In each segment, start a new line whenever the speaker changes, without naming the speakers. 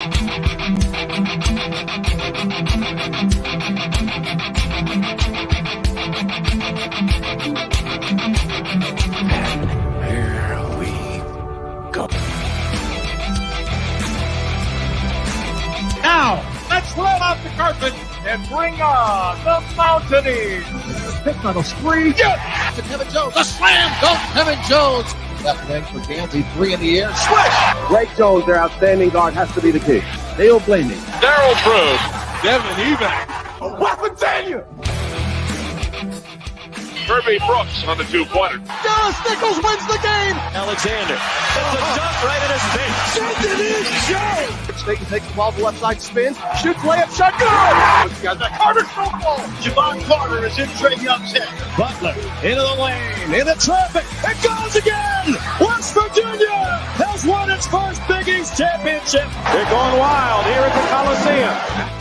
Now, let's roll out the carpet and bring on the Mountaineers. Pick on a spree.
Yeah! To Kevin Jones. The slam dunk, Kevin Jones. Left wing for Gansey, 3 in the air. Swish!
Ray Jones, their outstanding guard, has to be the key. They'll blame me.
Daryl Prue. Devin Evac. Weapon failure. Kirby Brooks on the two-pointer.
Dallas Nichols wins the game.
Alexander. That's a dunk right in his face.
Send it in, Joe.
Staten takes the ball to the left side, spins, shoots, layup, shot, good!
Got the Carter ball. Javon Carter is in Trae Young's head. Butler into the lane, into traffic. It goes again. West Virginia has won its first Big East championship. They're going wild here at the Coliseum.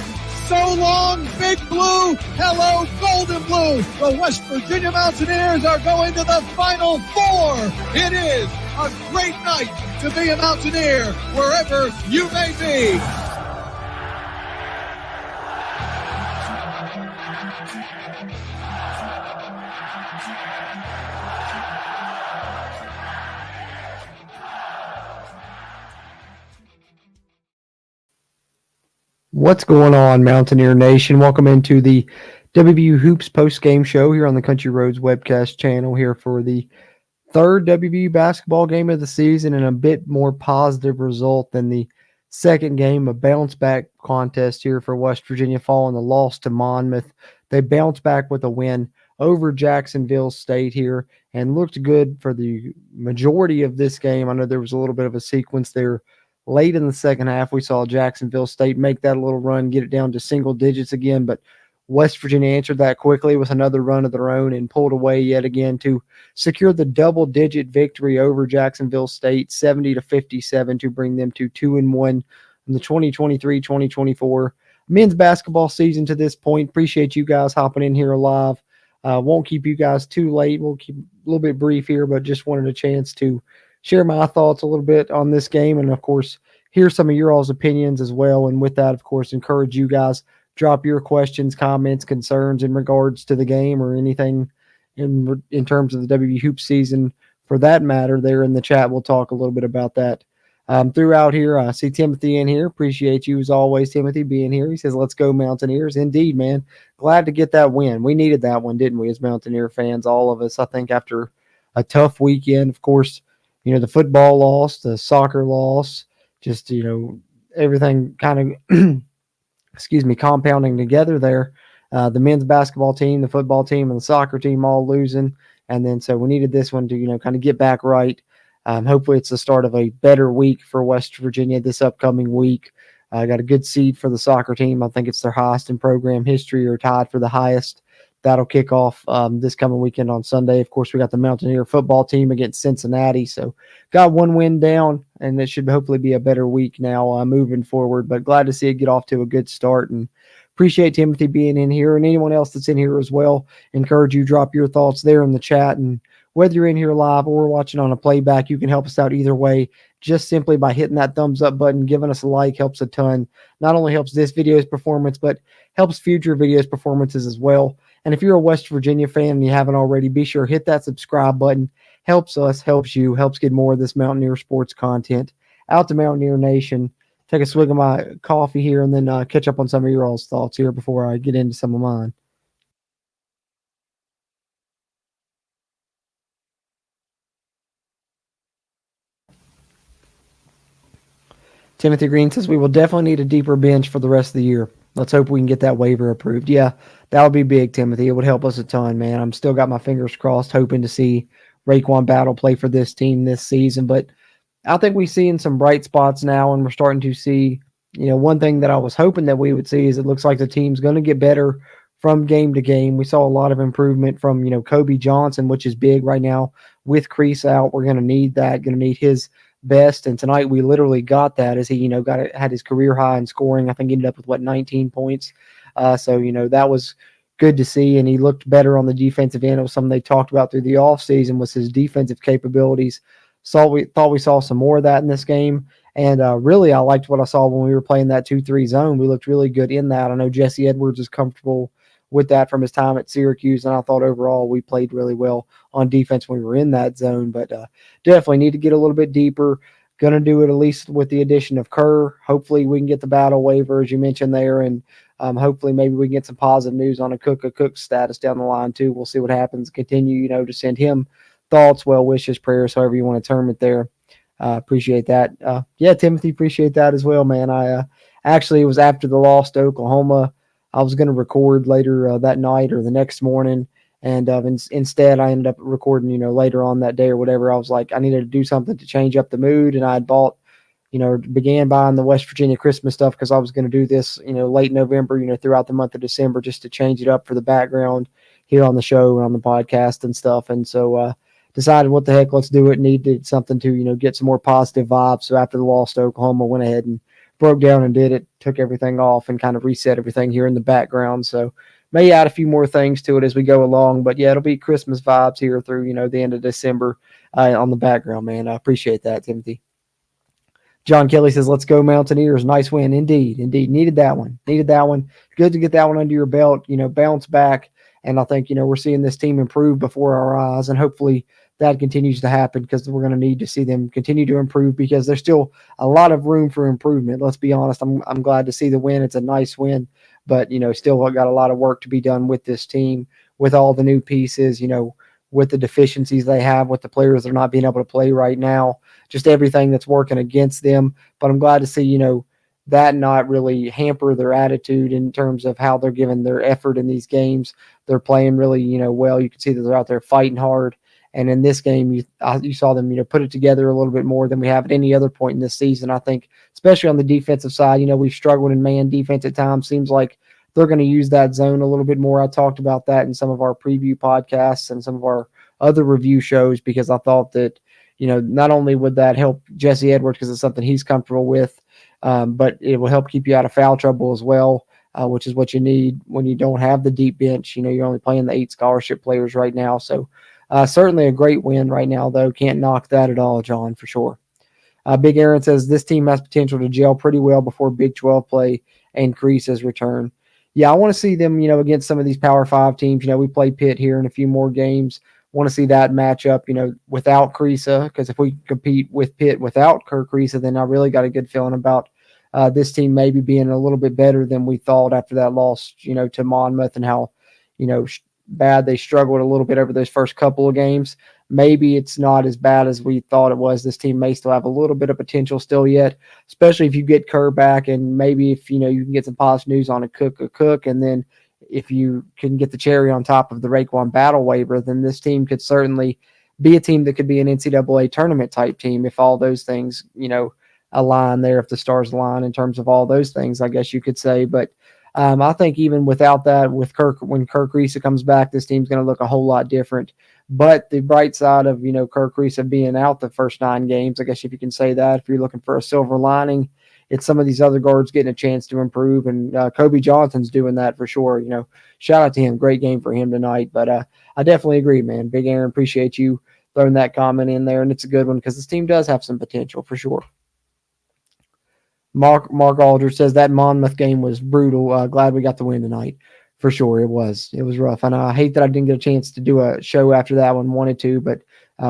So long, Big Blue. Hello, Golden Blue. The West Virginia Mountaineers are going to the Final Four. It is a great night to be a Mountaineer, wherever you may be.
What's going on, Mountaineer Nation? Welcome into the WVU Hoops post-game show here on the Country Roads Webcast channel here for the third WVU basketball game of the season and a bit more positive result than the second game, a bounce-back contest here for West Virginia following the loss to Monmouth. They bounced back with a win over Jacksonville State here and looked good for the majority of this game. I know there was a little bit of a sequence there. Late in the second half, we saw Jacksonville State make that a little run, get it down to single digits again, but West Virginia answered that quickly with another run of their own and pulled away yet again to secure the double-digit victory over Jacksonville State, 70-57, to bring them to 2-1 in the 2023-2024 men's basketball season to this point. Appreciate you guys hopping in here live. Won't keep you guys too late. We'll keep a little bit brief here, but just wanted a chance to share my thoughts a little bit on this game and, of course, hear some of your all's opinions as well. And with that, of course, encourage you guys, drop your questions, comments, concerns in regards to the game or anything in terms of the WVU Hoop season for that matter. There in the chat, we'll talk a little bit about that throughout here. I see Timothy in here. Appreciate you as always, Timothy, being here. He says, let's go Mountaineers. Indeed, man. Glad to get that win. We needed that one, didn't we, as Mountaineer fans, all of us, I think, after a tough weekend. Of course, you know, the football loss, the soccer loss, just, you know, everything kind of, compounding together there. The men's basketball team, the football team, and the soccer team all losing. And then so we needed this one to, you know, kind of get back right. Hopefully it's the start of a better week for West Virginia this upcoming week. Got a good seed for the soccer team. I think it's their highest in program history or tied for the highest. That'll kick off this coming weekend on Sunday. Of course, we got the Mountaineer football team against Cincinnati. So got one win down, and it should hopefully be a better week now moving forward. But glad to see it get off to a good start. And appreciate Timothy being in here and anyone else that's in here as well. Encourage you, drop your thoughts there in the chat. And whether you're in here live or watching on a playback, you can help us out either way. Just simply by hitting that thumbs up button, giving us a like helps a ton. Not only helps this video's performance, but helps future videos' performances as well. And if you're a West Virginia fan and you haven't already, be sure to hit that subscribe button. Helps us, helps you, helps get more of this Mountaineer sports content out to Mountaineer Nation. Take a swig of my coffee here and then catch up on some of your all's thoughts here before I get into some of mine. Timothy Green says, we will definitely need a deeper bench for the rest of the year. Let's hope we can get that waiver approved. Yeah, that would be big, Timothy. It would help us a ton, man. I'm still got my fingers crossed, hoping to see Raekwon Battle play for this team this season. But I think we're seeing some bright spots now, and we're starting to see, you know, one thing that I was hoping that we would see is it looks like the team's going to get better from game to game. We saw a lot of improvement from, you know, Kobe Johnson, which is big right now. With Crease out, we're going to need that, going to need his best, and tonight we literally got that as he, you know, had his career high in scoring. I think he ended up with 19 points. So, you know, that was good to see, and he looked better on the defensive end. It was something they talked about through the offseason was his defensive capabilities. Thought we saw some more of that in this game, And really, I liked what I saw when we were playing that 2-3 zone. We looked really good in that. I know Jesse Edwards is comfortable with that from his time at Syracuse, and I thought overall we played really well on defense when we were in that zone. But definitely need to get a little bit deeper. Going to do it at least with the addition of Kerr. Hopefully we can get the battle waiver, as you mentioned there, and hopefully maybe we can get some positive news on a Cook status down the line too. We'll see what happens. Continue, to send him thoughts, well wishes, prayers, however you want to term it there. Appreciate that. Timothy, appreciate that as well, man. I actually, it was after the loss to Oklahoma. I was going to record later that night or the next morning, and instead I ended up recording, later on that day or whatever. I was like, I needed to do something to change up the mood, and I had bought, began buying the West Virginia Christmas stuff because I was going to do this, late November, throughout the month of December, just to change it up for the background here on the show and on the podcast and stuff. And so decided, what the heck, let's do it. Needed something to, get some more positive vibes. So after the loss to Oklahoma, went ahead and broke down and did it, took everything off and kind of reset everything here in the background. So may add a few more things to it as we go along. But yeah, it'll be Christmas vibes here through, the end of December on the background, man. I appreciate that, Timothy. John Kelly says, let's go Mountaineers. Nice win. Indeed. Needed that one. Good to get that one under your belt, bounce back. And I think, we're seeing this team improve before our eyes, and hopefully that continues to happen because we're going to need to see them continue to improve because there's still a lot of room for improvement. Let's be honest. I'm glad to see the win. It's a nice win, but, still got a lot of work to be done with this team, with all the new pieces, with the deficiencies they have, with the players that are not being able to play right now, just everything that's working against them. But I'm glad to see, that not really hamper their attitude in terms of how they're giving their effort in these games. They're playing really, well. You can see that they're out there fighting hard. And in this game, you saw them, put it together a little bit more than we have at any other point in this season. I think, especially on the defensive side, we've struggled in man defense at times. Seems like they're going to use that zone a little bit more. I talked about that in some of our preview podcasts and some of our other review shows because I thought that, not only would that help Jesse Edwards because it's something he's comfortable with, but it will help keep you out of foul trouble as well, which is what you need when you don't have the deep bench. You're only playing the 8 scholarship players right now. So certainly a great win right now, though. Can't knock that at all, John, for sure. Big Aaron says this team has potential to gel pretty well before Big 12 play and Crease's return. Yeah, I want to see them, against some of these Power 5 teams. We play Pitt here in a few more games. Want to see that matchup, without Crease, because if we compete with Pitt without Kirk Crease, then I really got a good feeling about this team maybe being a little bit better than we thought after that loss, to Monmouth and how, bad they struggled a little bit over those first couple of games. Maybe it's not as bad as we thought it was. This team may still have a little bit of potential still yet, especially if you get Kerr back and maybe if, you can get some positive news on a Cook, and then if you can get the cherry on top of the Raekwon battle waiver, then this team could certainly be a team that could be an NCAA tournament type team if all those things, align there, if the stars align in terms of all those things, I guess you could say. But I think even without that, with when Kirk Reese comes back, this team's going to look a whole lot different. But the bright side of, Kirk Reese being out the first 9 games, I guess if you can say that, if you're looking for a silver lining, it's some of these other guards getting a chance to improve. And Kobe Johnson's doing that for sure. Shout out to him. Great game for him tonight. But I definitely agree, man. Big Aaron, appreciate you throwing that comment in there. And it's a good one because this team does have some potential for sure. Mark Aldridge says that Monmouth game was brutal. Glad we got the win tonight. For sure, it was. It was rough. And I hate that I didn't get a chance to do a show after that one. Wanted to, but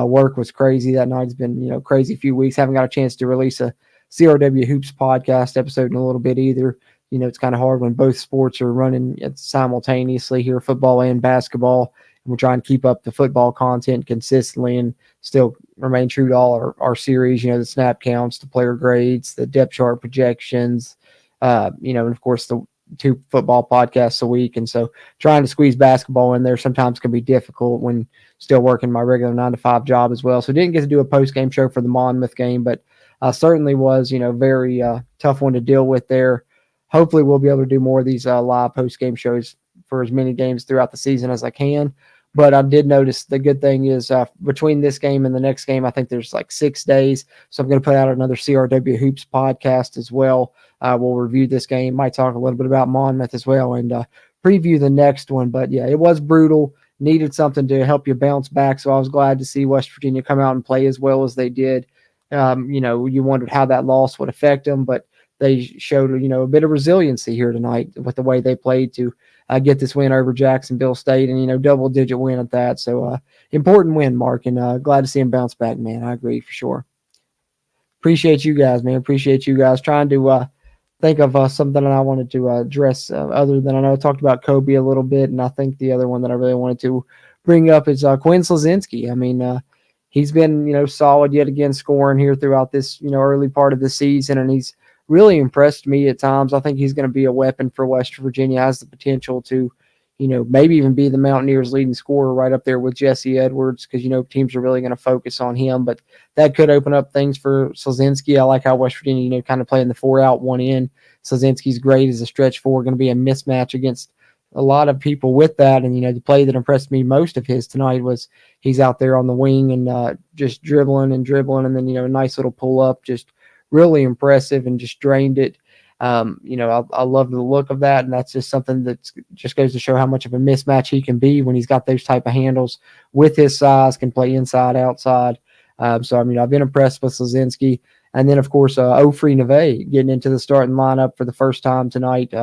work was crazy. That night's been, crazy few weeks. Haven't got a chance to release a CRW Hoops podcast episode in a little bit either. It's kind of hard when both sports are running simultaneously here, football and basketball. And we're trying to keep up the football content consistently and still remain true to all our series, the snap counts, the player grades, the depth chart projections, and of course the 2 football podcasts a week. And so trying to squeeze basketball in there sometimes can be difficult when still working my regular 9-to-5 job as well. So didn't get to do a post-game show for the Monmouth game, but certainly was, very tough one to deal with there. Hopefully we'll be able to do more of these live post-game shows for as many games throughout the season as I can. But I did notice the good thing is between this game and the next game, I think there's like 6 days. So I'm going to put out another CRW Hoops podcast as well. We'll review this game, might talk a little bit about Monmouth as well, and preview the next one. But yeah, it was brutal. Needed something to help you bounce back. So I was glad to see West Virginia come out and play as well as they did. You wondered how that loss would affect them, but they showed, a bit of resiliency here tonight with the way they played to get this win over Jacksonville State and, double-digit win at that. So important win, Mark, and glad to see him bounce back, man. I agree for sure. Appreciate you guys, man. Appreciate you guys. Trying to think of something that I wanted to address other than I know I talked about Kobe a little bit, and I think the other one that I really wanted to bring up is Quinn Slazinski. I mean, he's been, solid yet again scoring here throughout this, early part of the season, and he's really impressed me at times. I think he's going to be a weapon for West Virginia, has the potential to, maybe even be the Mountaineers' leading scorer right up there with Jesse Edwards because, teams are really going to focus on him. But that could open up things for Slazinski. I like how West Virginia, kind of playing the 4 out, 1 in. Slazinski's great as a stretch 4, going to be a mismatch against a lot of people with that. And, the play that impressed me most of his tonight was he's out there on the wing and just dribbling, and then, a nice little pull up, just really impressive and just drained it. I love the look of that, and that's just something that just goes to show how much of a mismatch he can be when he's got those type of handles with his size, can play inside, outside. So, I've been impressed with Slazinski. And then, of course, Ofri Neve getting into the starting lineup for the first time tonight.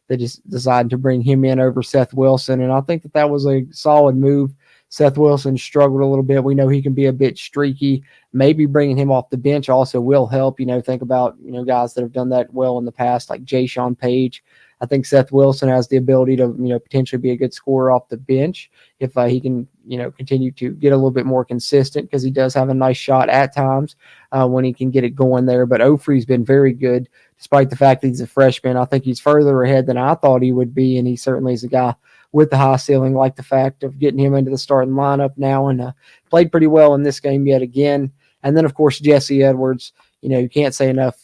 They just decided to bring him in over Seth Wilson, and I think that was a solid move. Seth Wilson struggled a little bit. We know he can be a bit streaky. Maybe bringing him off the bench also will help. Think about, guys that have done that well in the past, like Jaysean Page. I think Seth Wilson has the ability to, potentially be a good scorer off the bench if he can, continue to get a little bit more consistent because he does have a nice shot at times when he can get it going there. But Ofri's been very good despite the fact that he's a freshman. I think he's further ahead than I thought he would be, and he certainly is a guy with the high ceiling, like the fact of getting him into the starting lineup now, and played pretty well in this game yet again. And then, of course, Jesse Edwards, you can't say enough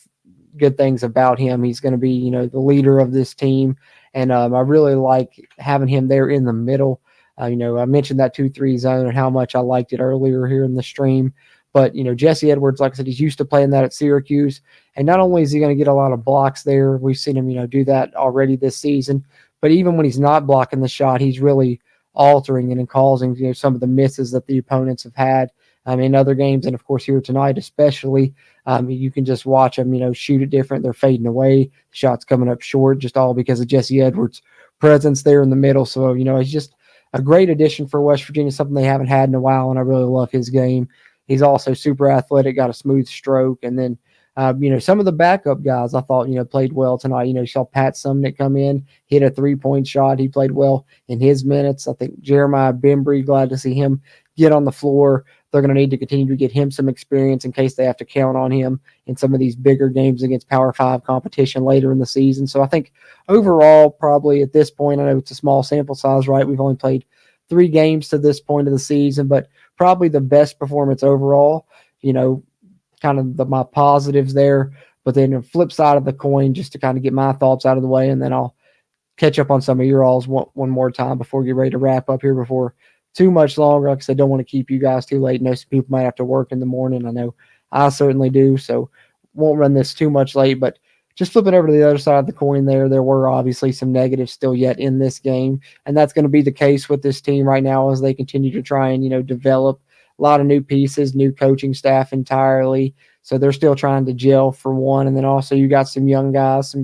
good things about him. He's going to be, the leader of this team, and I really like having him there in the middle. I mentioned that 2-3 zone and how much I liked it earlier here in the stream. But, Jesse Edwards, like I said, he's used to playing that at Syracuse. And not only is he going to get a lot of blocks there, we've seen him, do that already this season, but even when he's not blocking the shot, he's really altering and causing, some of the misses that the opponents have had in other games. And, of course, here tonight especially, you can just watch them, shoot it different. They're fading away. The shot's coming up short, just all because of Jesse Edwards' presence there in the middle. So, he's just a great addition for West Virginia, something they haven't had in a while, and I really love his game. He's also super athletic, got a smooth stroke. And then, some of the backup guys I thought, played well tonight. You saw Pat Sumnick come in, hit a 3-point shot. He played well in his minutes. I think Jeremiah Bembry, glad to see him get on the floor. They're going to need to continue to get him some experience in case they have to count on him in some of these bigger games against Power 5 competition later in the season. So I think overall, probably at this point, I know it's a small sample size, right? We've only played 3 games to this point of the season, but probably the best performance overall, kind of my positives there. But then the flip side of the coin, just to kind of get my thoughts out of the way, and then I'll catch up on some of your alls one more time before we get ready to wrap up here before too much longer. Like I said, don't want to keep you guys too late. I know some people might have to work in the morning. I know I certainly do, so won't run this too much late. But just flipping over to the other side of the coin there were obviously some negatives still yet in this game, and that's going to be the case with this team right now as they continue to try and, develop a lot of new pieces, new coaching staff entirely. So they're still trying to gel for one. And then also you got some young guys,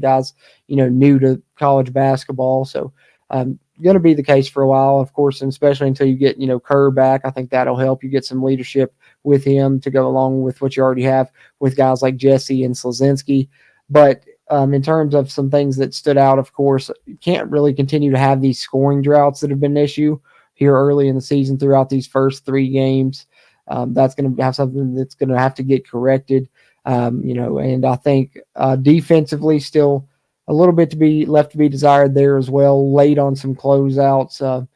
new to college basketball. So going to be the case for a while, of course, and especially until you get, Kerr back. I think that'll help you get some leadership with him to go along with what you already have with guys like Jesse and Slazinski. But in terms of some things that stood out, of course, you can't really continue to have these scoring droughts that have been an issue here early in the season throughout these first 3 games. That's going to have something that's going to have to get corrected, and I think defensively still a little bit to be left to be desired there as well, late on some closeouts.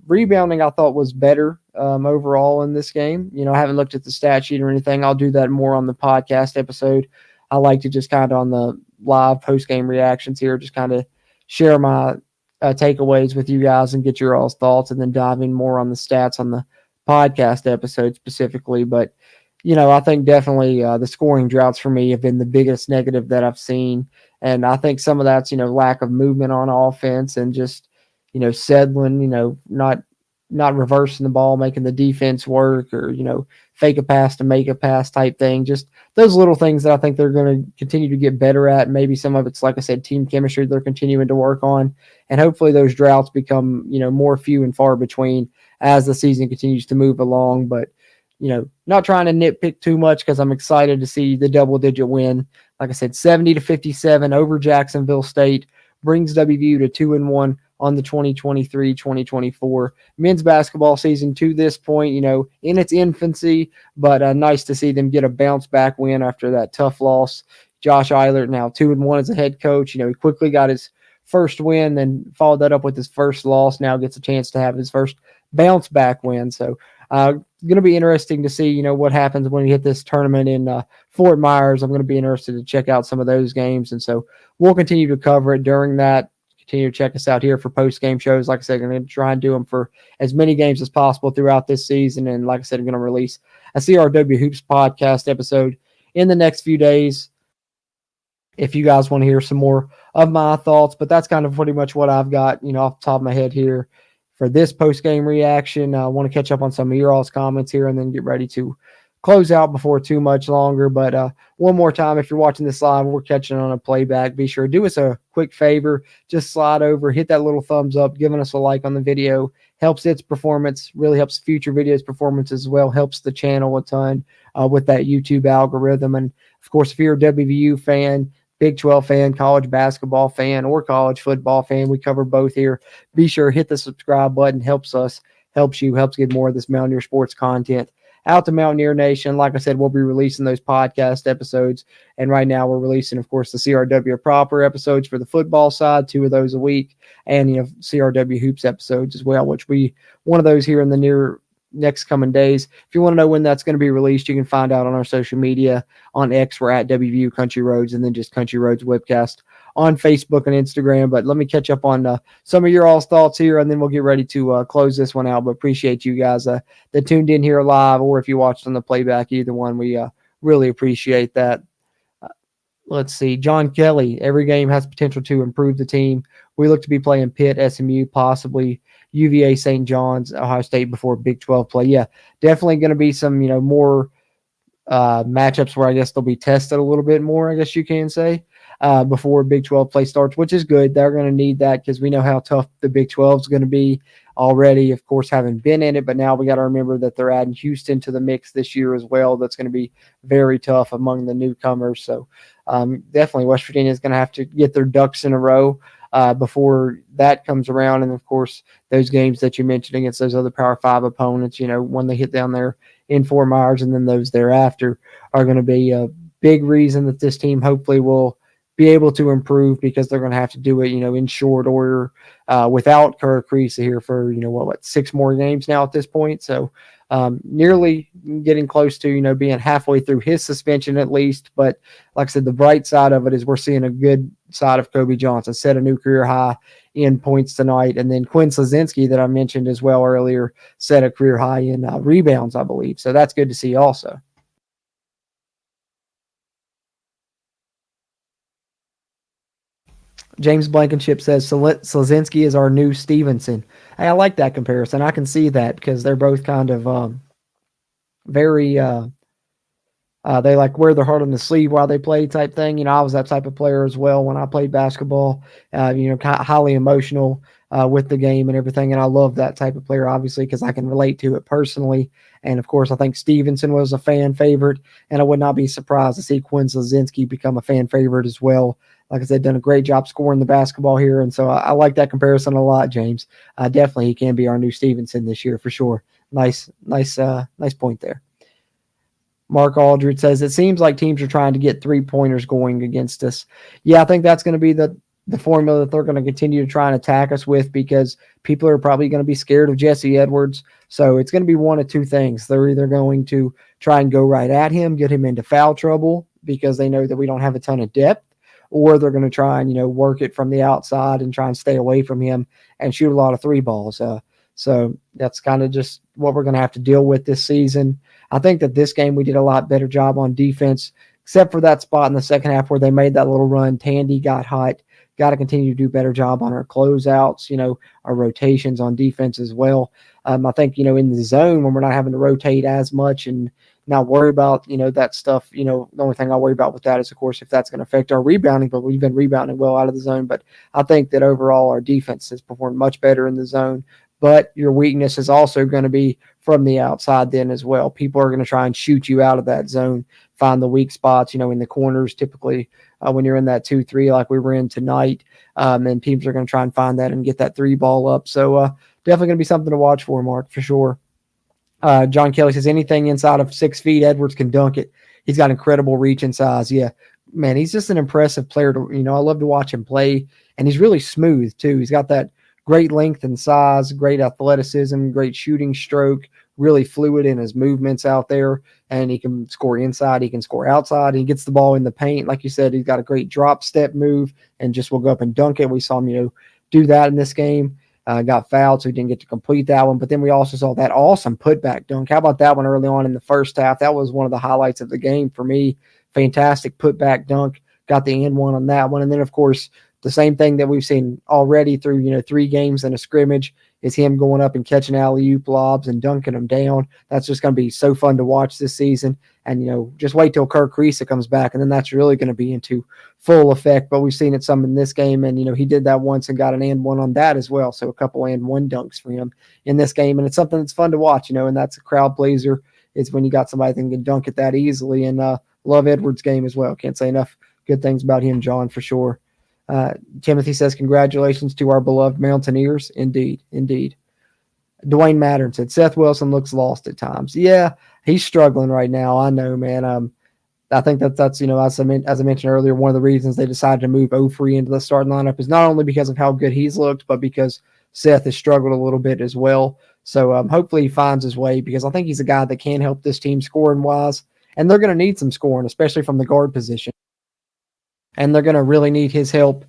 Rebounding I thought was better overall in this game. I haven't looked at the stat sheet or anything. I'll do that more on the podcast episode. I like to just kind of on the live post-game reactions here, just kind of share my takeaways with you guys and get your all's thoughts, and then dive in more on the stats on the podcast episode specifically. But, I think definitely the scoring droughts for me have been the biggest negative that I've seen. And I think some of that's, lack of movement on offense and just, Sedlin, not not reversing the ball, making the defense work, or, fake a pass to make a pass type thing. Just those little things that I think they're going to continue to get better at. Maybe some of it's, like I said, team chemistry they're continuing to work on. And hopefully those droughts become, more few and far between as the season continues to move along. But, not trying to nitpick too much because I'm excited to see the double-digit win. Like I said, 70-57 over Jacksonville State brings WVU to 2-1 on the 2023-2024 men's basketball season to this point, in its infancy, but nice to see them get a bounce-back win after that tough loss. Josh Eilert now 2-1 as a head coach. He quickly got his first win, then followed that up with his first loss. Now gets a chance to have his first bounce-back win. So going to be interesting to see, what happens when we hit this tournament in Fort Myers. I'm going to be interested to check out some of those games. And so we'll continue to cover it during that. Continue to check us out here for post-game shows. Like I said, I'm going to try and do them for as many games as possible throughout this season. And like I said, I'm going to release a CRW Hoops podcast episode in the next few days if you guys want to hear some more of my thoughts. But that's kind of pretty much what I've got, off the top of my head here for this post-game reaction. I want to catch up on some of your all's comments here and then get ready to close out before too much longer. But one more time, if you're watching this live, we're catching on a playback. Be sure to do us a quick favor. Just slide over, hit that little thumbs up, giving us a like on the video. Helps its performance, really helps future videos performance as well. Helps the channel a ton with that YouTube algorithm. And, of course, if you're a WVU fan, Big 12 fan, college basketball fan, or college football fan, we cover both here. Be sure to hit the subscribe button. Helps us, helps you, helps get more of this Mountaineer sports content out to Mountaineer Nation. Like I said, we'll be releasing those podcast episodes. And right now we're releasing, of course, the CRW proper episodes for the football side, 2 of those a week, and, CRW hoops episodes as well, which we one of those here in the next coming days. If you want to know when that's going to be released, you can find out on our social media. On X, we're at WVU Country Roads, and then just Country Roads Webcast on Facebook and Instagram. But let me catch up on some of your all's thoughts here, and then we'll get ready to close this one out. But appreciate you guys that tuned in here live, or if you watched on the playback, either one, we really appreciate that. Let's see. John Kelly, every game has potential to improve the team. We look to be playing Pitt, SMU, possibly UVA, St. John's, Ohio State before Big 12 play. Yeah, definitely going to be some, more matchups where I guess they'll be tested a little bit more, I guess you can say, before Big 12 play starts, which is good. They're going to need that because we know how tough the Big 12 is going to be already, of course, having been in it. But now we got to remember that they're adding Houston to the mix this year as well. That's going to be very tough among the newcomers. So definitely West Virginia is going to have to get their ducks in a row before that comes around. And, of course, those games that you mentioned against those other Power 5 opponents, when they hit down there in Fort Myers and then those thereafter are going to be a big reason that this team hopefully will be able to improve, because they're going to have to do it, in short order without Kirk Creasy here for, 6 more games now at this point. So nearly getting close to, being halfway through his suspension at least. But like I said, the bright side of it is we're seeing a good side of Kobe Johnson, set a new career high in points tonight. And then Quinn Slazinski, that I mentioned as well earlier, set a career high in rebounds, I believe. So that's good to see also. James Blankenship says Slazinski is our new Stevenson. Hey, I like that comparison. I can see that because they're both kind of very they like wear their heart on the sleeve while they play type thing. I was that type of player as well when I played basketball. Kind of highly emotional with the game and everything, and I love that type of player obviously because I can relate to it personally. And of course, I think Stevenson was a fan favorite, and I would not be surprised to see Quinn Slazinski become a fan favorite as well. Like I said, done a great job scoring the basketball here, and so I like that comparison a lot, James. Definitely, he can be our new Stevenson this year for sure. Nice point there. Mark Aldridge says, it seems like teams are trying to get 3-pointers going against us. Yeah, I think that's going to be the formula that they're going to continue to try and attack us with, because people are probably going to be scared of Jesse Edwards. So it's going to be one of two things. They're either going to try and go right at him, get him into foul trouble because they know that we don't have a ton of depth, or they're going to try and, work it from the outside and try and stay away from him and shoot a lot of 3 balls. So that's kind of just what we're going to have to deal with this season. I think that this game we did a lot better job on defense except for that spot in the second half where they made that little run. Tandy got hot. Got to continue to do a better job on our closeouts, our rotations on defense as well. I think, in the zone when we're not having to rotate as much and not worry about, that stuff, the only thing I worry about with that is, of course, if that's going to affect our rebounding, but we've been rebounding well out of the zone. But I think that overall our defense has performed much better in the zone. But your weakness is also going to be from the outside then as well. People are going to try and shoot you out of that zone, find the weak spots, in the corners typically when you're in that 2-3 like we were in tonight. And teams are going to try and find that and get that 3 ball up. So definitely going to be something to watch for, Mark, for sure. John Kelly says anything inside of 6 feet, Edwards can dunk it. He's got incredible reach and size. Yeah, man, he's just an impressive player. I love to watch him play. And he's really smooth, too. He's got that great length and size, great athleticism, great shooting stroke, really fluid in his movements out there, and he can score inside, he can score outside, he gets the ball in the paint. Like you said, he's got a great drop step move and just will go up and dunk it. We saw him, do that in this game. Got fouled, so he didn't get to complete that one. But then we also saw that awesome putback dunk. How about that one early on in the first half? That was one of the highlights of the game for me. Fantastic putback dunk. Got the and one on that one. And then, of course, the same thing that we've seen already through, 3 games in a scrimmage is him going up and catching alley-oop lobs and dunking them down. That's just going to be so fun to watch this season. And, just wait till Kirk Reese comes back, and then that's really going to be into full effect. But we've seen it some in this game, and, he did that once and got an and one on that as well. So a couple and one dunks for him in this game. And it's something that's fun to watch, and that's a crowd pleaser is when you got somebody that can dunk it that easily. And love Edwards' game as well. Can't say enough good things about him, John, for sure. Timothy says, congratulations to our beloved Mountaineers. Indeed. Dwayne Mattern said, Seth Wilson looks lost at times. Yeah, he's struggling right now. I know, man. I think that's as I mentioned earlier, one of the reasons they decided to move Ofri into the starting lineup is not only because of how good he's looked, but because Seth has struggled a little bit as well. So hopefully he finds his way, because I think he's a guy that can help this team scoring-wise, and they're going to need some scoring, especially from the guard position. And they're going to really need his help,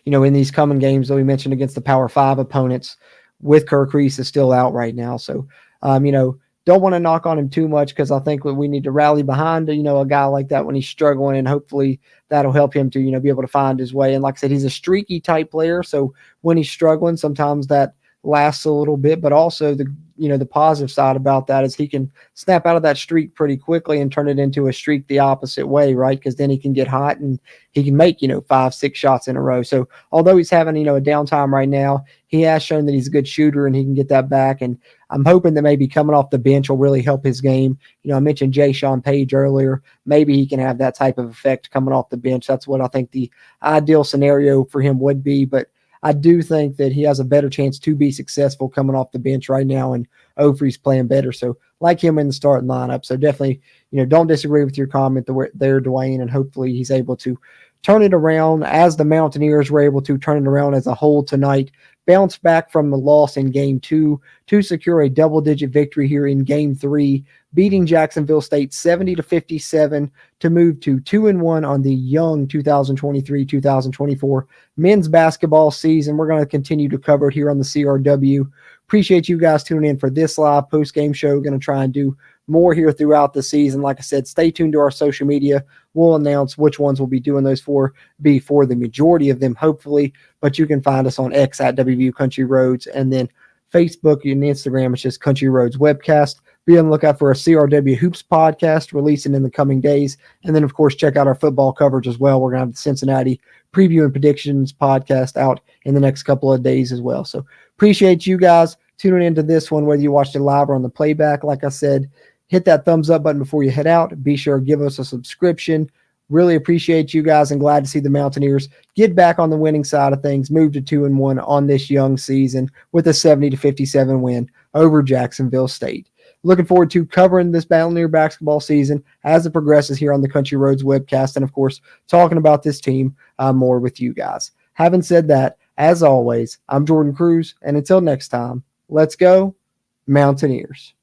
in these coming games that we mentioned against the Power 5 opponents, with Kirk Reese is still out right now. So, don't want to knock on him too much, because I think we need to rally behind, a guy like that when he's struggling, and hopefully that'll help him to, be able to find his way. And like I said, he's a streaky type player. So when he's struggling, sometimes that lasts a little bit, but also the positive side about that is he can snap out of that streak pretty quickly and turn it into a streak the opposite way, right? Because then he can get hot and he can make, 5-6 shots in a row. So although he's having, a downtime right now, he has shown that he's a good shooter and he can get that back. And I'm hoping that maybe coming off the bench will really help his game. I mentioned Jay Sean Page earlier. Maybe he can have that type of effect coming off the bench. That's what I think the ideal scenario for him would be. But I do think that he has a better chance to be successful coming off the bench right now, and Ofri's playing better. So like him in the starting lineup. So definitely, don't disagree with your comment there, Dwayne, and hopefully he's able to turn it around as the Mountaineers were able to turn it around as a whole tonight, bounce back from the loss in Game 2 to secure a double-digit victory here in Game 3, beating Jacksonville State 70-57 to move to 2-1 on the young 2023-2024 men's basketball season. We're going to continue to cover it here on the CRW. Appreciate you guys tuning in for this live post-game show. We're going to try and do more here throughout the season. Like I said, stay tuned to our social media. We'll announce which ones we'll be doing those for the majority of them, hopefully. But you can find us on X at WVU Country Roads, and then Facebook and Instagram, it's just Country Roads Webcast. Be on the lookout for a CRW Hoops podcast releasing in the coming days. And then, of course, check out our football coverage as well. We're going to have the Cincinnati Preview and Predictions podcast out in the next couple of days as well. So appreciate you guys tuning into this one, whether you watched it live or on the playback. Like I said, hit that thumbs up button before you head out. Be sure to give us a subscription. Really appreciate you guys, and glad to see the Mountaineers get back on the winning side of things, move to 2-1 on this young season with a 70-57 win over Jacksonville State. Looking forward to covering this Mountaineer basketball season as it progresses here on the Country Roads Webcast, and of course, talking about this team more with you guys. Having said that, as always, I'm Jordan Cruz, and until next time, let's go Mountaineers.